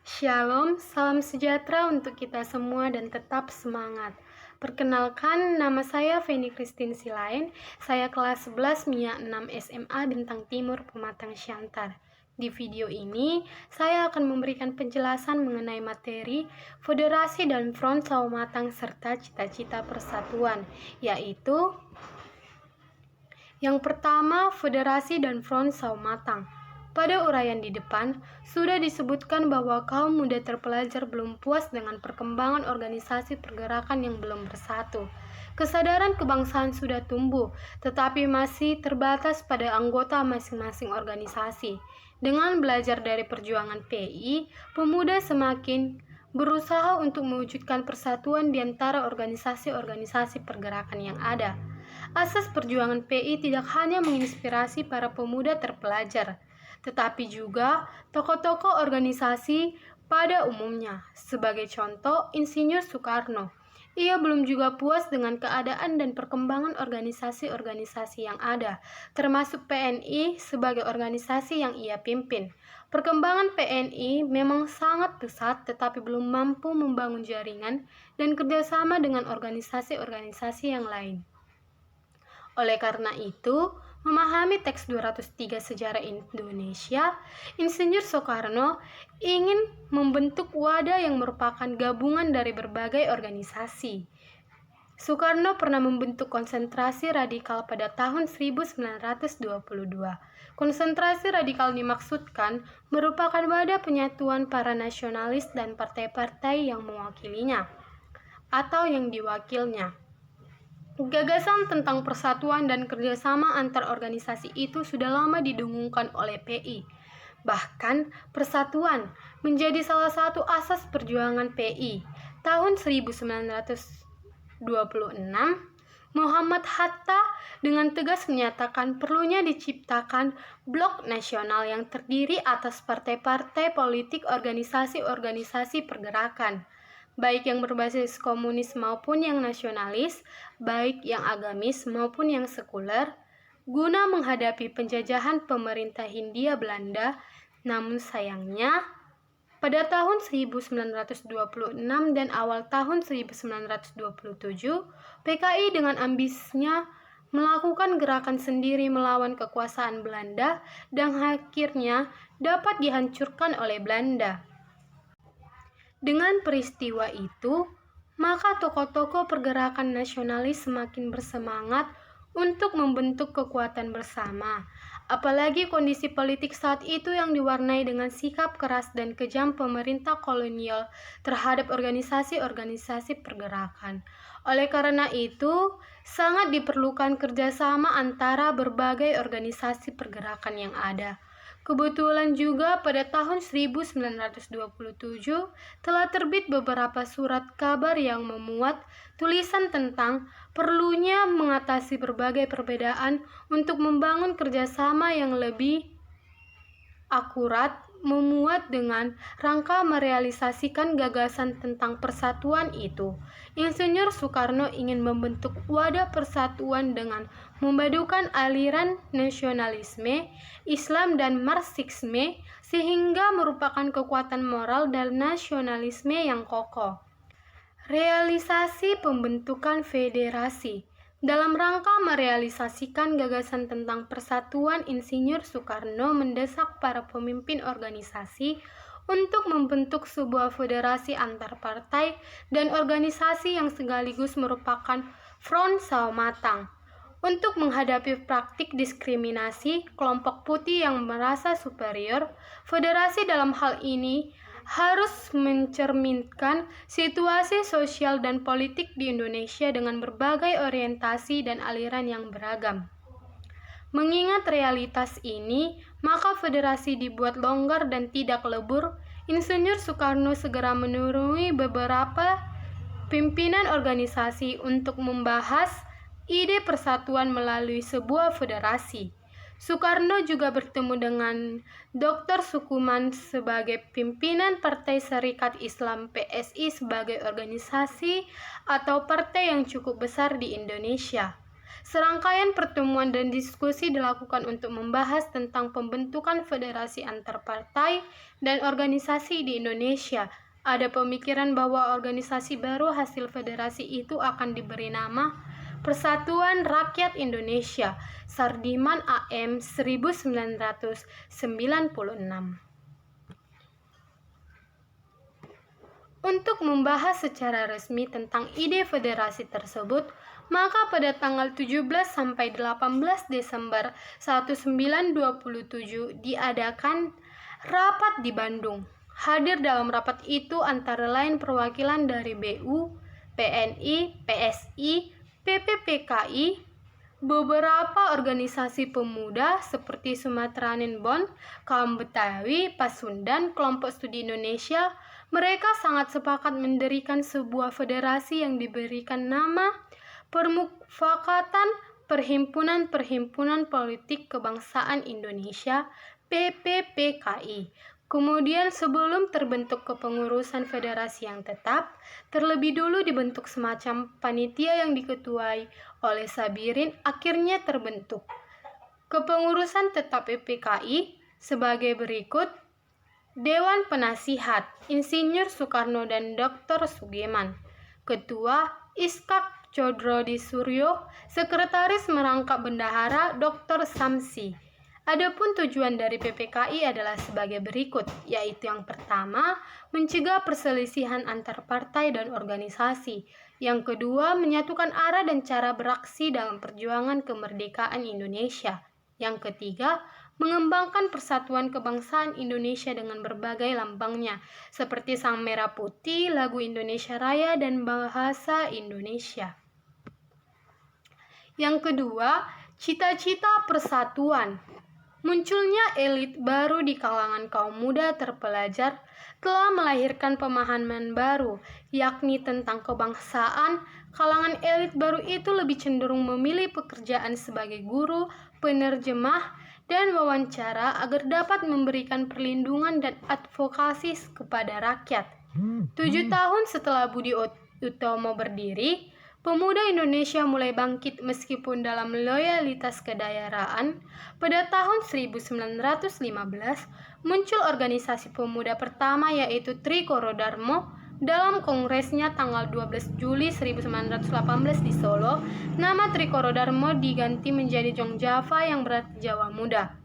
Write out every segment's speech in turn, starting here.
Shalom, salam sejahtera untuk kita semua dan tetap semangat. Perkenalkan, nama saya Feni Christine Silain. Saya kelas 11 MIA 6 SMA Bintang Timur, Pematang Siantar. Di video ini, saya akan memberikan penjelasan mengenai materi Federasi dan Front Saumatang serta cita-cita persatuan, yaitu yang pertama, Federasi dan Front Saumatang. Pada uraian di depan, sudah disebutkan bahwa kaum muda terpelajar belum puas dengan perkembangan organisasi pergerakan yang belum bersatu. Kesadaran kebangsaan sudah tumbuh, tetapi masih terbatas pada anggota masing-masing organisasi. Dengan belajar dari perjuangan PI, pemuda semakin berusaha untuk mewujudkan persatuan di antara organisasi-organisasi pergerakan yang ada. Asas perjuangan PI tidak hanya menginspirasi para pemuda terpelajar, tetapi juga tokoh-tokoh organisasi pada umumnya. Sebagai contoh, Insinyur Soekarno. Ia belum juga puas dengan keadaan dan perkembangan organisasi-organisasi yang ada, termasuk PNI sebagai organisasi yang ia pimpin. Perkembangan PNI memang sangat pesat, tetapi belum mampu membangun jaringan dan kerjasama dengan organisasi-organisasi yang lain. Oleh karena itu, memahami teks 203 sejarah Indonesia, Insinyur Soekarno ingin membentuk wadah yang merupakan gabungan dari berbagai organisasi. Soekarno pernah membentuk konsentrasi radikal pada tahun 1922. Konsentrasi radikal dimaksudkan merupakan wadah penyatuan para nasionalis dan partai-partai yang mewakilinya atau yang diwakilnya. Gagasan tentang persatuan dan kerjasama antar organisasi itu sudah lama didengungkan oleh PI. Bahkan, persatuan menjadi salah satu asas perjuangan PI. Tahun 1926, Muhammad Hatta dengan tegas menyatakan perlunya diciptakan blok nasional yang terdiri atas partai-partai politik, organisasi-organisasi pergerakan, baik yang berbasis komunis maupun yang nasionalis, baik yang agamis maupun yang sekuler, guna menghadapi penjajahan pemerintah Hindia Belanda. Namun sayangnya, pada tahun 1926 dan awal tahun 1927, PKI dengan ambisinya melakukan gerakan sendiri melawan kekuasaan Belanda dan akhirnya dapat dihancurkan oleh Belanda. Dengan peristiwa itu, maka tokoh-tokoh pergerakan nasionalis semakin bersemangat untuk membentuk kekuatan bersama. Apalagi kondisi politik saat itu yang diwarnai dengan sikap keras dan kejam pemerintah kolonial terhadap organisasi-organisasi pergerakan. Oleh karena itu, sangat diperlukan kerjasama antara berbagai organisasi pergerakan yang ada. Kebetulan juga pada tahun 1927 telah terbit beberapa surat kabar yang memuat tulisan tentang perlunya mengatasi berbagai perbedaan untuk membangun kerjasama yang lebih akurat, memuat dengan rangka merealisasikan gagasan tentang persatuan itu. Insinyur Soekarno ingin membentuk wadah persatuan dengan memadukan aliran nasionalisme, Islam dan Marxisme sehingga merupakan kekuatan moral dan nasionalisme yang kokoh. Realisasi pembentukan federasi. Dalam rangka merealisasikan gagasan tentang persatuan, Insinyur Soekarno mendesak para pemimpin organisasi untuk membentuk sebuah federasi antar partai dan organisasi yang sekaligus merupakan Front Saumatang untuk menghadapi praktik diskriminasi kelompok putih yang merasa superior. Federasi dalam hal ini harus mencerminkan situasi sosial dan politik di Indonesia dengan berbagai orientasi dan aliran yang beragam. Mengingat realitas ini, maka federasi dibuat longgar dan tidak lebur. Insinyur Soekarno segera menuruni beberapa pimpinan organisasi untuk membahas ide persatuan melalui sebuah federasi. Soekarno juga bertemu dengan Dr. Sukuman sebagai pimpinan Partai Serikat Islam PSI sebagai organisasi atau partai yang cukup besar di Indonesia. Serangkaian pertemuan dan diskusi dilakukan untuk membahas tentang pembentukan federasi antar partai dan organisasi di Indonesia. Ada pemikiran bahwa organisasi baru hasil federasi itu akan diberi nama Persatuan Rakyat Indonesia, Sardiman AM 1996. Untuk membahas secara resmi tentang ide federasi tersebut, maka pada tanggal 17 sampai 18 Desember 1927 diadakan rapat di Bandung. Hadir dalam rapat itu antara lain perwakilan dari BU, PNI, PSI, PPPKI, beberapa organisasi pemuda seperti Sumatranin Bond, Kaum Betawi, Pasundan, Kelompok Studi Indonesia. Mereka sangat sepakat mendirikan sebuah federasi yang diberikan nama Permufakatan Perhimpunan-Perhimpunan Politik Kebangsaan Indonesia (PPPKI). Kemudian sebelum terbentuk kepengurusan federasi yang tetap, terlebih dulu dibentuk semacam panitia yang diketuai oleh Sabirin, akhirnya terbentuk kepengurusan tetap PPKI sebagai berikut: Dewan Penasihat, Insinyur Soekarno dan Dr. Sugeman. Ketua, Iskak Codrodi Suryo. Sekretaris merangkap bendahara, Dr. Samsi. Adapun tujuan dari PPKI adalah sebagai berikut, yaitu yang pertama, mencegah perselisihan antar partai dan organisasi. Yang kedua, menyatukan arah dan cara beraksi dalam perjuangan kemerdekaan Indonesia. Yang ketiga, mengembangkan persatuan kebangsaan Indonesia dengan berbagai lambangnya, seperti sang merah putih, lagu Indonesia Raya, dan bahasa Indonesia. Yang kedua, cita-cita persatuan. Munculnya elit baru di kalangan kaum muda terpelajar telah melahirkan pemahaman baru, yakni tentang kebangsaan. Kalangan elit baru itu lebih cenderung memilih pekerjaan sebagai guru, penerjemah, dan wawancara agar dapat memberikan perlindungan dan advokasi kepada rakyat. 7 tahun setelah Budi Utomo berdiri, pemuda Indonesia mulai bangkit meskipun dalam loyalitas kedaerahan. Pada tahun 1915, muncul organisasi pemuda pertama yaitu Trikoro Darmo. Dalam kongresnya tanggal 12 Juli 1918 di Solo, nama Trikoro Darmo diganti menjadi Jong Java yang berarti Jawa Muda.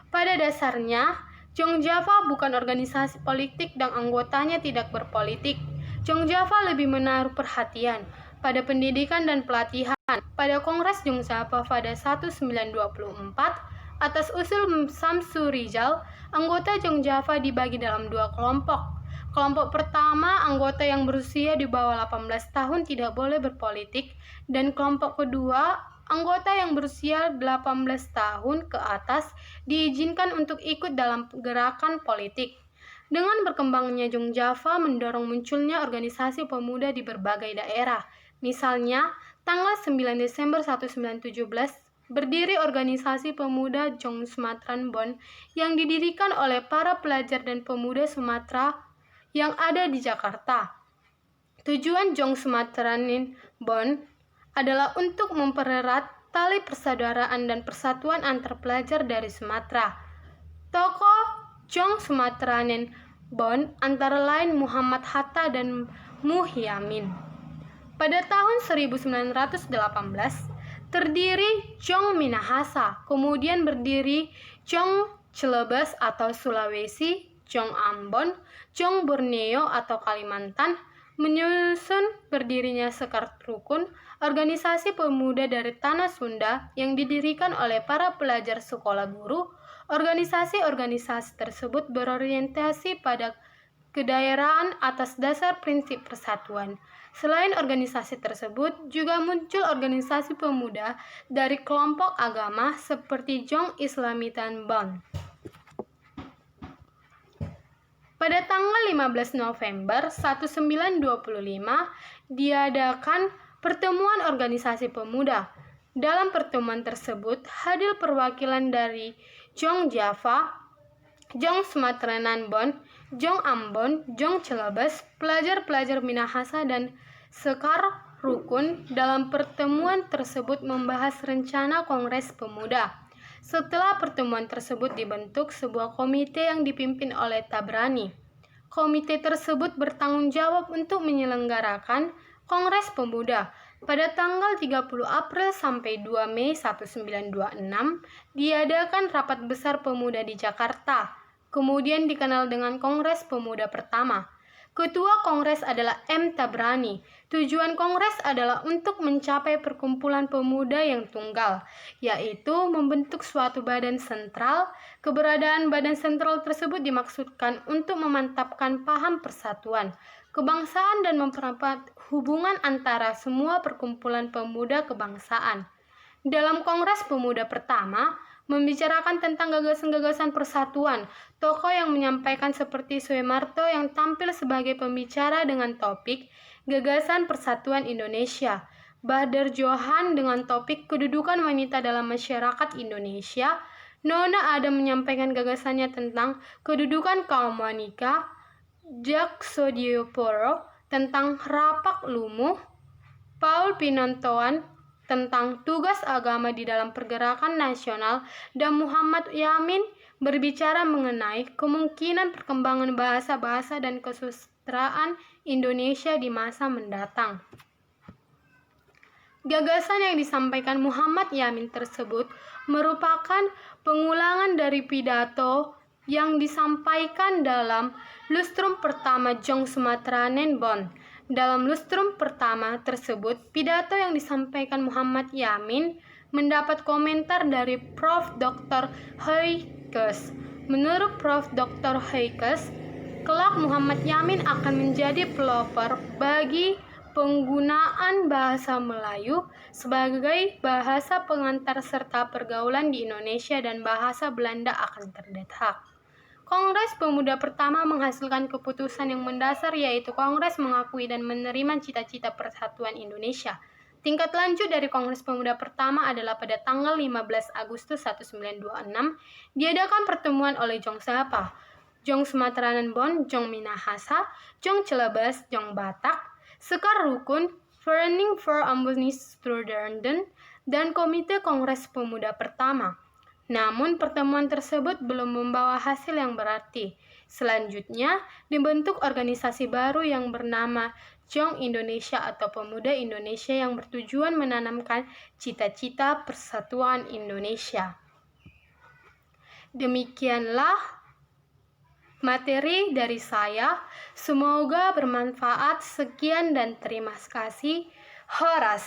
Pada dasarnya, Jong Java bukan organisasi politik dan anggotanya tidak berpolitik. Jong Java lebih menaruh perhatian pada pendidikan dan pelatihan. Pada Kongres Jong Java pada 1924, atas usul Samsu Rizal, anggota Jong Java dibagi dalam 2 kelompok. Kelompok pertama, anggota yang berusia di bawah 18 tahun tidak boleh berpolitik, dan kelompok kedua, anggota yang berusia 18 tahun ke atas diizinkan untuk ikut dalam gerakan politik. Dengan berkembangnya Jong Java mendorong munculnya organisasi pemuda di berbagai daerah. Misalnya, tanggal 9 Desember 1917, berdiri organisasi pemuda Jong Sumatran Bond yang didirikan oleh para pelajar dan pemuda Sumatera yang ada di Jakarta. Tujuan Jong Sumatranin Bond adalah untuk mempererat tali persaudaraan dan persatuan antar pelajar dari Sumatera. Tokoh Jong Sumatranin Bond antara lain Muhammad Hatta dan Muhyamin. Pada tahun 1918, terdiri Jong Minahasa, kemudian berdiri Jong Celebes atau Sulawesi, Jong Ambon, Jong Borneo atau Kalimantan. Menyusun berdirinya Sekar Rukun, organisasi pemuda dari tanah Sunda yang didirikan oleh para pelajar sekolah guru. Organisasi-organisasi tersebut berorientasi pada kedaerahan atas dasar prinsip persatuan. Selain organisasi tersebut, juga muncul organisasi pemuda dari kelompok agama seperti Jong Islamitan Bond. Pada tanggal 15 November 1925 diadakan pertemuan organisasi pemuda. Dalam pertemuan tersebut hadir perwakilan dari Jong Java, Jong Sumatranan Bond, Jong Ambon, Jong Celebes, pelajar-pelajar Minahasa dan Sekar rukun dalam pertemuan tersebut membahas rencana Kongres Pemuda. Setelah pertemuan tersebut dibentuk sebuah komite yang dipimpin oleh Tabrani. Komite tersebut bertanggung jawab untuk menyelenggarakan Kongres Pemuda. Pada tanggal 30 April sampai 2 Mei 1926, diadakan Rapat Besar Pemuda di Jakarta, kemudian dikenal dengan Kongres Pemuda pertama. Ketua Kongres adalah M. Tabrani. Tujuan Kongres adalah untuk mencapai perkumpulan pemuda yang tunggal, yaitu membentuk suatu badan sentral. Keberadaan badan sentral tersebut dimaksudkan untuk memantapkan paham persatuan, kebangsaan dan mempererat hubungan antara semua perkumpulan pemuda kebangsaan. Dalam Kongres Pemuda pertama, membicarakan tentang gagasan-gagasan persatuan. Tokoh yang menyampaikan seperti Soemarto yang tampil sebagai pembicara dengan topik Gagasan Persatuan Indonesia. Badar Johan dengan topik Kedudukan Wanita dalam Masyarakat Indonesia. Nona Adam menyampaikan gagasannya tentang kedudukan kaum wanita. Jack Sodioporo tentang rapak lumuh. Paul Pinontoan tentang tugas agama di dalam pergerakan nasional, dan Muhammad Yamin berbicara mengenai kemungkinan perkembangan bahasa-bahasa dan kesusastraan Indonesia di masa mendatang. Gagasan yang disampaikan Muhammad Yamin tersebut merupakan pengulangan dari pidato yang disampaikan dalam lustrum pertama Jong Sumatranen Bon. Dalam lustrum pertama tersebut, pidato yang disampaikan Muhammad Yamin mendapat komentar dari Prof. Dr. Heikes. Menurut Prof. Dr. Heikes, kelak Muhammad Yamin akan menjadi pelopor bagi penggunaan bahasa Melayu sebagai bahasa pengantar serta pergaulan di Indonesia, dan bahasa Belanda akan terdesak. Kongres Pemuda pertama menghasilkan keputusan yang mendasar, yaitu Kongres mengakui dan menerima cita-cita persatuan Indonesia. Tingkat lanjut dari Kongres Pemuda pertama adalah pada tanggal 15 Agustus 1926 diadakan pertemuan oleh Jong Sapa, Jong Sumatranen Bon, Jong Minahasa, Jong Celebes, Jong Batak, Sekar Rukun, Vereniging for Ambonisch Studenten, dan Komite Kongres Pemuda pertama. Namun pertemuan tersebut belum membawa hasil yang berarti. Selanjutnya dibentuk organisasi baru yang bernama Jong Indonesia atau Pemuda Indonesia yang bertujuan menanamkan cita-cita persatuan Indonesia. Demikianlah materi dari saya. Semoga bermanfaat. Sekian dan terima kasih. Horas.